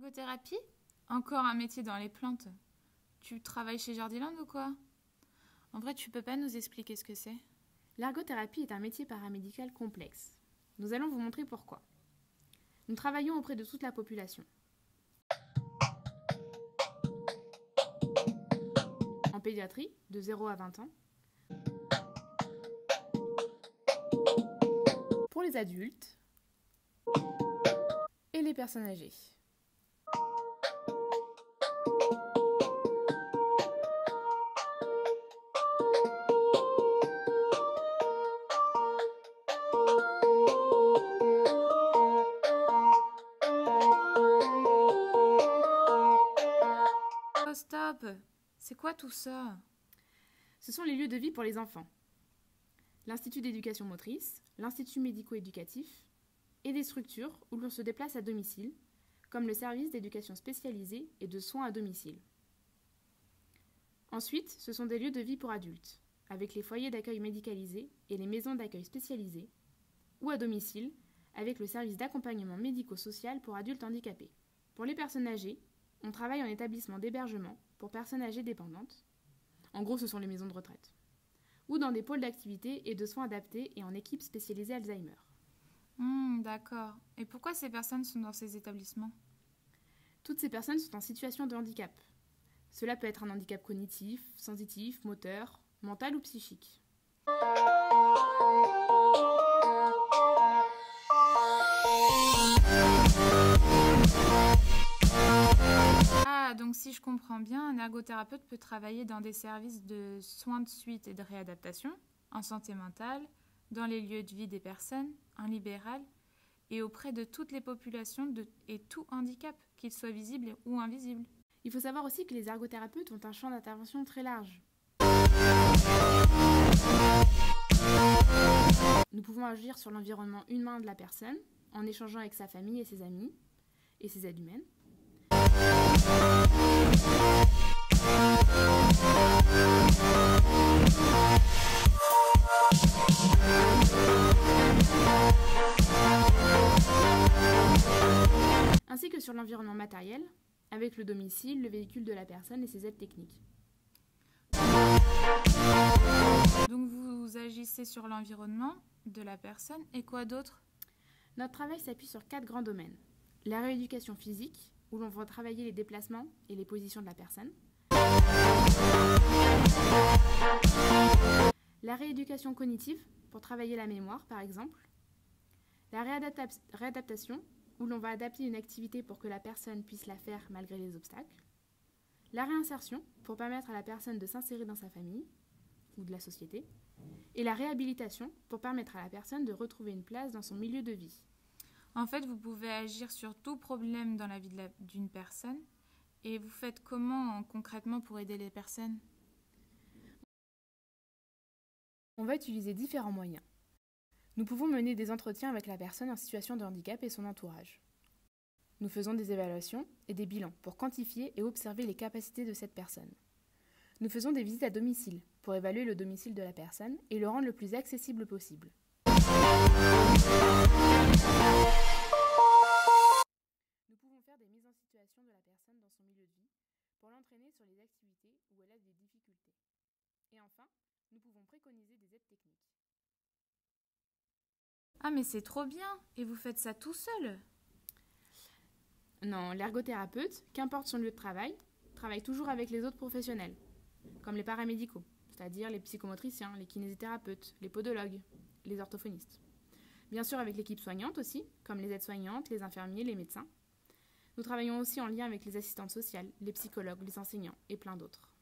L'ergothérapie? Encore un métier dans les plantes. Tu travailles chez Jardiland ou quoi? En vrai, tu peux pas nous expliquer ce que c'est? L'ergothérapie est un métier paramédical complexe. Nous allons vous montrer pourquoi. Nous travaillons auprès de toute la population. En pédiatrie, de 0 à 20 ans. Pour les adultes et les personnes âgées. Oh stop! C'est quoi tout ça? Ce sont les lieux de vie pour les enfants. L'Institut d'éducation motrice, l'Institut médico-éducatif et des structures où l'on se déplace à domicile, comme le service d'éducation spécialisée et de soins à domicile. Ensuite, ce sont des lieux de vie pour adultes, avec les foyers d'accueil médicalisés et les maisons d'accueil spécialisées, ou à domicile, avec le service d'accompagnement médico-social pour adultes handicapés. Pour les personnes âgées, on travaille en établissement d'hébergement pour personnes âgées dépendantes. En gros, ce sont les maisons de retraite. Ou dans des pôles d'activité et de soins adaptés et en équipe spécialisée Alzheimer. D'accord. Et pourquoi ces personnes sont dans ces établissements? Toutes ces personnes sont en situation de handicap. Cela peut être un handicap cognitif, sensitif, moteur, mental ou psychique. Ah, donc si je comprends bien, un ergothérapeute peut travailler dans des services de soins de suite et de réadaptation, en santé mentale, dans les lieux de vie des personnes, en libéral, et auprès de toutes les populations et tout handicap, qu'il soit visible ou invisible. Il faut savoir aussi que les ergothérapeutes ont un champ d'intervention très large. Nous pouvons agir sur l'environnement humain de la personne, en échangeant avec sa famille et ses amis, et ses aides humaines. Ainsi que sur l'environnement matériel, avec le domicile, le véhicule de la personne et ses aides techniques. Donc vous agissez sur l'environnement de la personne et quoi d'autre? Notre travail s'appuie sur 4 grands domaines. La rééducation physique, où l'on va travailler les déplacements et les positions de la personne. La rééducation cognitive, pour travailler la mémoire par exemple. La réadaptation, où l'on va adapter une activité pour que la personne puisse la faire malgré les obstacles. La réinsertion, pour permettre à la personne de s'insérer dans sa famille ou de la société. Et la réhabilitation, pour permettre à la personne de retrouver une place dans son milieu de vie. En fait, vous pouvez agir sur tout problème dans la vie d'une personne. Et vous faites comment concrètement pour aider les personnes? On va utiliser différents moyens. Nous pouvons mener des entretiens avec la personne en situation de handicap et son entourage. Nous faisons des évaluations et des bilans pour quantifier et observer les capacités de cette personne. Nous faisons des visites à domicile pour évaluer le domicile de la personne et le rendre le plus accessible possible. Nous pouvons faire des mises en situation de la personne dans son milieu de vie pour l'entraîner sur les activités où elle a des difficultés. Et enfin, nous pouvons préconiser des aides techniques. Ah mais c'est trop bien! Et vous faites ça tout seul? Non, l'ergothérapeute, qu'importe son lieu de travail toujours avec les autres professionnels, comme les paramédicaux, c'est-à-dire les psychomotriciens, les kinésithérapeutes, les podologues, les orthophonistes. Bien sûr avec l'équipe soignante aussi, comme les aides-soignantes, les infirmiers, les médecins. Nous travaillons aussi en lien avec les assistantes sociales, les psychologues, les enseignants et plein d'autres.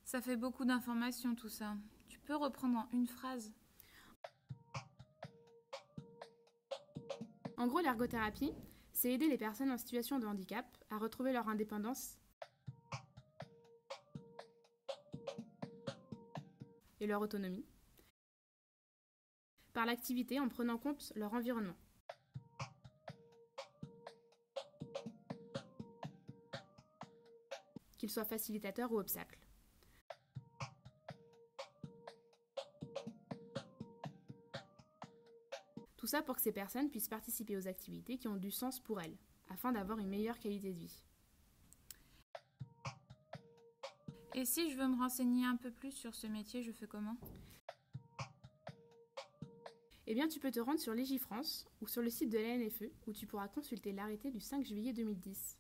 Ça fait beaucoup d'informations tout ça. Tu peux reprendre en une phrase? En gros, l'ergothérapie, c'est aider les personnes en situation de handicap à retrouver leur indépendance et leur autonomie par l'activité en prenant en compte leur environnement. qu'ils soient facilitateurs ou obstacles. Tout ça pour que ces personnes puissent participer aux activités qui ont du sens pour elles, afin d'avoir une meilleure qualité de vie. Et si je veux me renseigner un peu plus sur ce métier, je fais comment ? Eh bien, tu peux te rendre sur Légifrance ou sur le site de l'ANFE où tu pourras consulter l'arrêté du 5 juillet 2010.